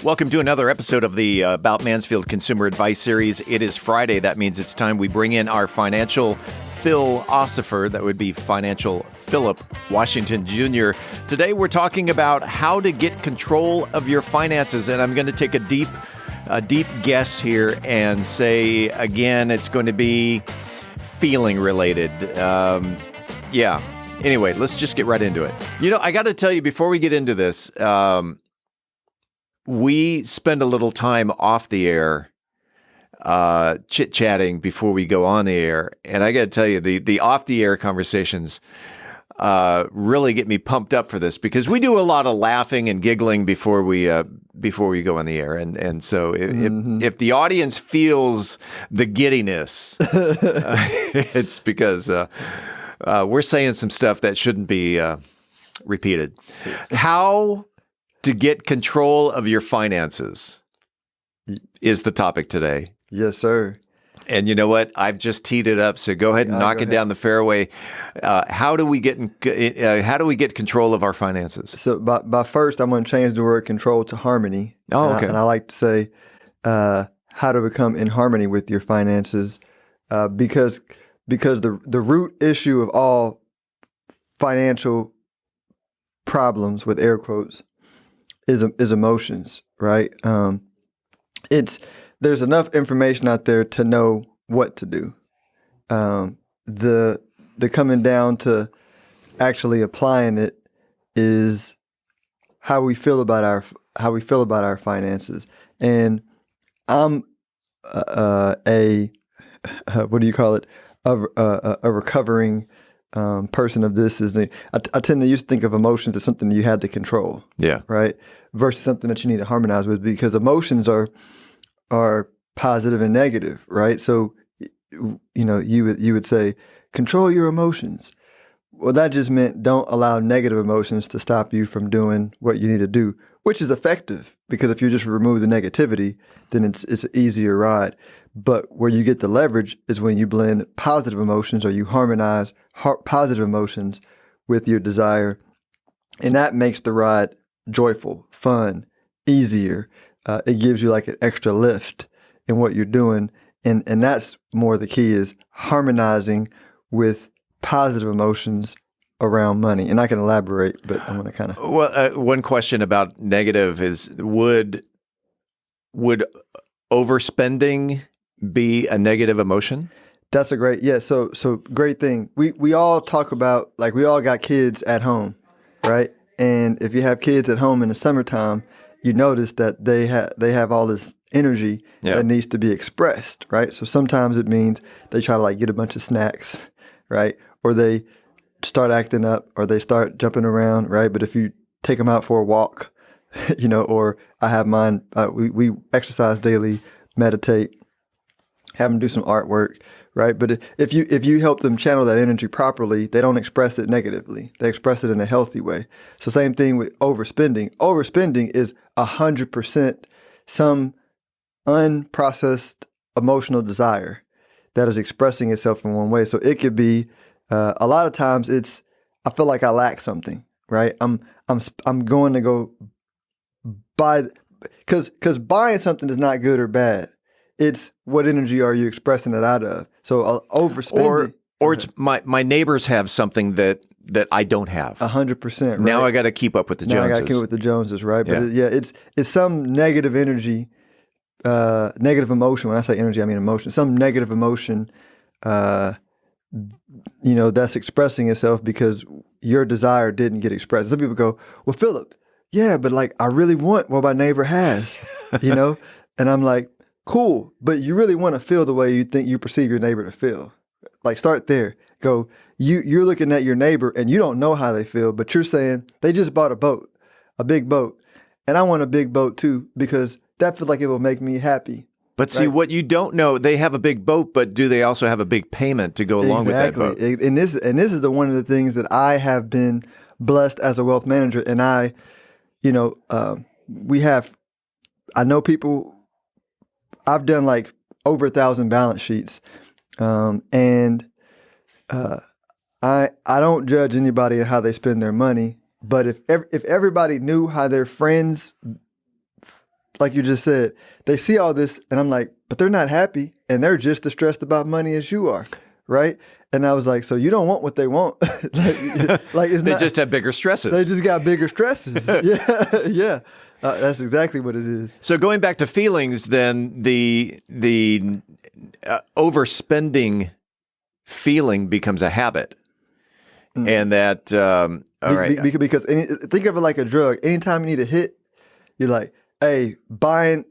Welcome to another episode of the About Mansfield Consumer Advice Series. It is Friday. That means it's time we bring in our financial philosopher. That would be financial Phillip Washington Jr. Today we're talking about how to get control of your finances, and I'm going to take a deep guess here and say, again, it's going to be feeling related. Anyway, let's just get right into it. You know, I got to tell you, before we get into this, we spend a little time off the air chit-chatting before we go on the air. And I got to tell you, the off-the-air conversations really get me pumped up for this, because we do a lot of laughing and giggling before we go on the air. And so if the audience feels the giddiness, it's because we're saying some stuff that shouldn't be repeated. How to get control of your finances is the topic today. Yes, sir. And you know what? I've just teed it up, so go ahead and knock it down the fairway. How do we get control of our finances? So by first, I'm going to change the word control to harmony. Oh, okay. And I like to say how to become in harmony with your finances, because the root issue of all financial problems, with air quotes, is emotions, right? There's enough information out there to know what to do. The coming down to actually applying it is how we feel about our finances. And I'm a recovering person of this. I tend to used to think of emotions as something you had to control. Yeah. Right. Versus something that you need to harmonize with, because emotions are positive and negative, right? So, you would say, control your emotions. Well, that just meant don't allow negative emotions to stop you from doing what you need to do, which is effective, because if you just remove the negativity, then it's an easier ride. But where you get the leverage is when you blend positive emotions, or you harmonize positive emotions with your desire, and that makes the ride joyful, fun, easier. It gives you like an extra lift in what you're doing. And that's more the key, is harmonizing with positive emotions around money. And I can elaborate, but I'm going to kind of... Well, one question about negative is, would overspending be a negative emotion? That's a great... Yeah, so great thing. We all talk about, like, we all got kids at home, right? And if you have kids at home in the summertime, you notice that they have all this energy that needs to be expressed, right? So sometimes it means they try to like get a bunch of snacks, right? Or they start acting up, or they start jumping around, right? But if you take them out for a walk, or I have mine, we exercise daily, meditate, have them do some artwork, right? But if you help them channel that energy properly, they don't express it negatively. They express it in a healthy way. So same thing with overspending. Overspending is 100% some unprocessed emotional desire that is expressing itself in one way. So it could be a lot of times I feel like I lack something, right? I'm going to go buy, because buying something is not good or bad. It's what energy are you expressing it out of? So overspending, or it's my neighbors have something that I don't have. 100%. Right? Now I got to keep up with the Joneses. Now I got to keep up with the Joneses, right? But it's some negative energy, negative emotion. When I say energy, I mean emotion. Some negative emotion, that's expressing itself because your desire didn't get expressed. Some people go, well, Phillip, yeah, but like I really want what my neighbor has, and I'm like, cool, but you really want to feel the way you think you perceive your neighbor to feel. Like start there. Go, you're looking at your neighbor and you don't know how they feel, but you're saying they just bought a big boat. And I want a big boat too, because that feels like it will make me happy. But see, what you don't know, they have a big boat, but do they also have a big payment to go along with that boat? And this is one of the things that I have been blessed as a wealth manager. And I know people, I've done like over 1,000 balance sheets. And I don't judge anybody on how they spend their money, but if everybody knew how their friends like you just said, they see all this, and I'm like, but they're not happy, and they're just as stressed about money as you are, right? And I was like, so you don't want what they want. like it's They not, just have bigger stresses. they just got bigger stresses. Yeah. That's exactly what it is. So going back to feelings, then the overspending feeling becomes a habit, and that all right. Because think of it like a drug. Anytime you need a hit, you're like, hey, buying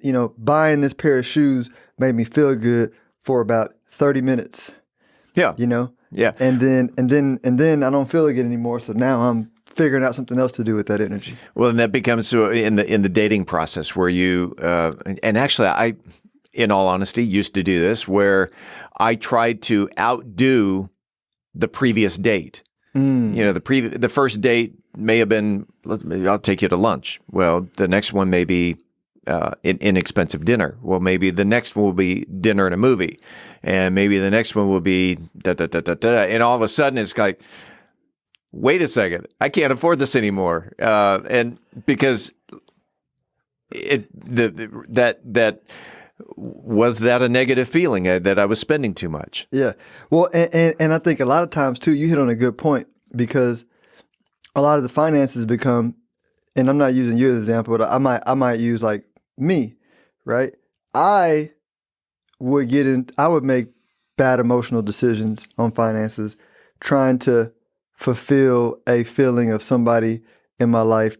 this pair of shoes made me feel good for about 30 minutes. Yeah. Yeah. And then I don't feel it anymore. So now I'm figuring out something else to do with that energy. Well, and that becomes in the dating process where you and actually I, in all honesty, used to do this where I tried to outdo the previous date. The first date may have been, I'll take you to lunch. Well, the next one may be an inexpensive dinner. Well, maybe the next one will be dinner and a movie. And maybe the next one will be da-da-da-da-da. And all of a sudden it's like, wait a second, I can't afford this anymore. And because that was that a negative feeling that I was spending too much? Yeah. Well, and I think a lot of times too, you hit on a good point, because a lot of the finances become, and I'm not using you as an example, but I might use like me, right? I would make bad emotional decisions on finances, trying to fulfill a feeling of somebody in my life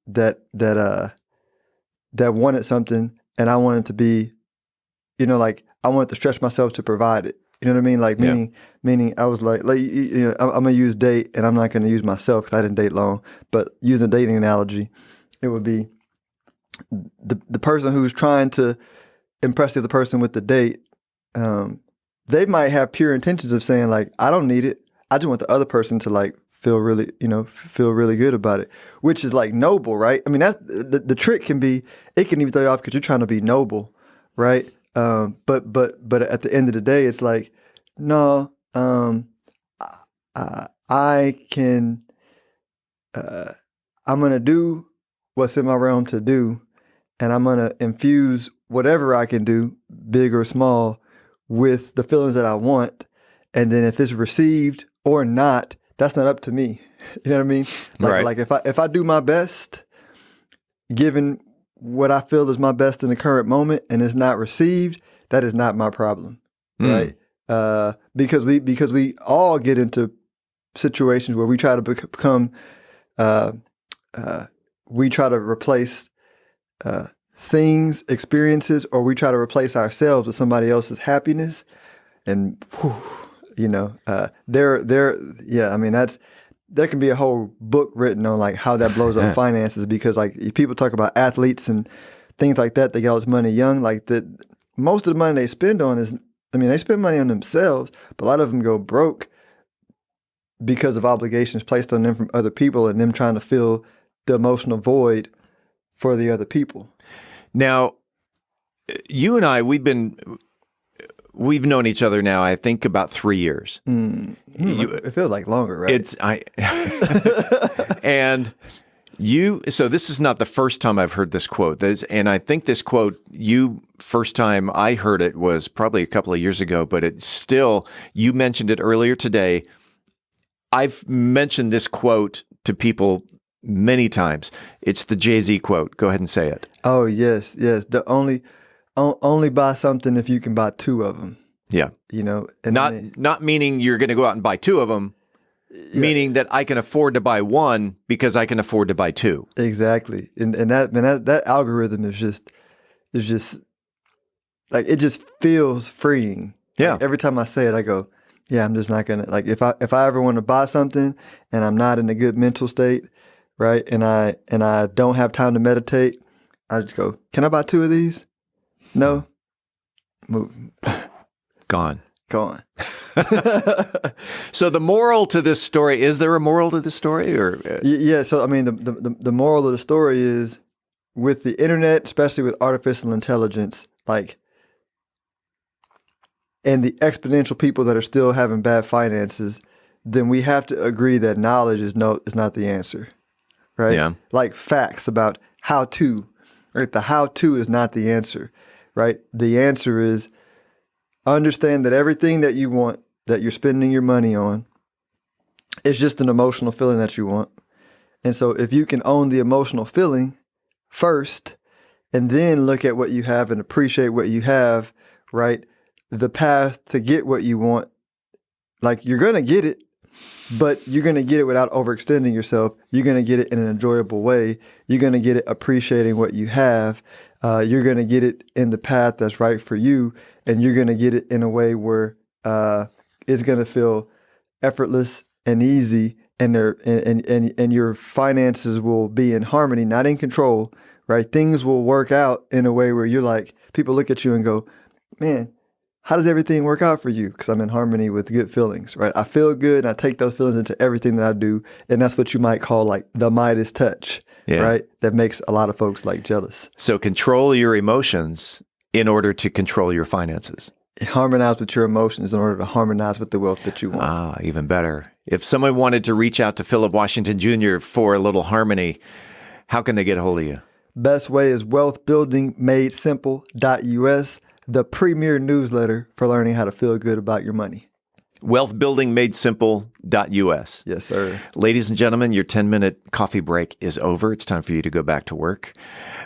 that wanted something, and I wanted to be, like I wanted to stretch myself to provide it. You know what I mean? Like meaning I was like I'm gonna use date, and I'm not gonna use myself because I didn't date long. But using a dating analogy, it would be the person who's trying to impress the other person with the date. They might have pure intentions of saying like, I don't need it. I just want the other person to like feel really good about it, which is like noble, right? I mean, that's the trick can be, it can even throw you off because you're trying to be noble, right? But at the end of the day, it's like, no, I can, I'm going to do what's in my realm to do, and I'm going to infuse whatever I can do, big or small, with the feelings that I want. And then if it's received or not, that's not up to me. You know what I mean? Right. Like if I do my best, given what I feel is my best in the current moment, and it's not received, that is not my problem, right? Because we all get into situations where we try to become, we try to replace things, experiences, or we try to replace ourselves with somebody else's happiness, and I mean, there can be a whole book written on like how that blows up finances, because like people talk about athletes and things like that, they get all this money young, like most of the money they spend on is, I mean, they spend money on themselves, but a lot of them go broke because of obligations placed on them from other people, and them trying to fill the emotional void for the other people. Now, you and I, we've known each other now, I think, about 3 years. It feels like longer, right? And so this is not the first time I've heard this quote. And I think this quote, first time I heard it was probably a couple of years ago, but it's still, you mentioned it earlier today. I've mentioned this quote to people many times. It's the Jay-Z quote. Go ahead and say it. Oh, yes. The only buy something if you can buy two of them. Yeah. And not meaning you're going to go out and buy two of them, meaning that I can afford to buy one because I can afford to buy two. Exactly. And that algorithm is just like, it just feels freeing. Yeah. Like, every time I say it, I go, yeah, I'm just not going to, like, if I ever want to buy something and I'm not in a good mental state, right? And I don't have time to meditate, I just go, can I buy two of these? No. Move. Gone. So the moral to this story, is there a moral to this story, or? Yeah. So, I mean, the moral of the story is, with the internet, especially with artificial intelligence, like, and the exponential people that are still having bad finances, then we have to agree that knowledge is not the answer, right? Yeah. Like facts about how to, right? The how-to is not the answer, right? The answer is understand that everything that you want, that you're spending your money on, is just an emotional feeling that you want. And so if you can own the emotional feeling first, and then look at what you have and appreciate what you have, right? The path to get what you want, like you're going to get it, but you're going to get it without overextending yourself. You're going to get it in an enjoyable way. You're going to get it appreciating what you have. You're going to get it in the path that's right for you. And you're going to get it in a way where it's going to feel effortless and easy. And your finances will be in harmony, not in control, right? Things will work out in a way where you're like, people look at you and go, man, how does everything work out for you? Because I'm in harmony with good feelings, right? I feel good, and I take those feelings into everything that I do, and that's what you might call like the Midas touch, right? That makes a lot of folks like jealous. So control your emotions in order to control your finances. Harmonize with your emotions in order to harmonize with the wealth that you want. Ah, even better. If someone wanted to reach out to Phillip Washington Jr. for a little harmony, how can they get a hold of you? Best way is wealthbuildingmadesimple.us, the premier newsletter for learning how to feel good about your money. Wealthbuildingmadesimple.us. Yes, sir. Ladies and gentlemen, your 10-minute coffee break is over. It's time for you to go back to work.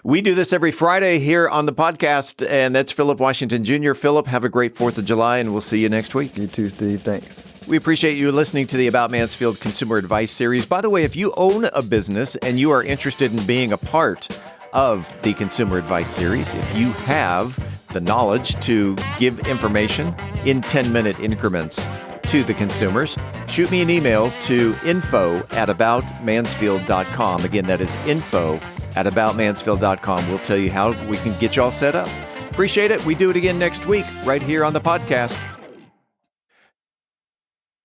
We do this every Friday here on the podcast, and that's Phillip Washington Jr. Phillip, have a great 4th of July, and we'll see you next week. You too, Steve. Thanks. We appreciate you listening to the About Mansfield Consumer Advice Series. By the way, if you own a business and you are interested in being a part of the Consumer Advice Series, if you have the knowledge to give information in 10-minute increments to the consumers, shoot me an email to info@aboutmansfield.com. Again, that is info@aboutmansfield.com. We'll tell you how we can get you all set up. Appreciate it. We do it again next week right here on the podcast.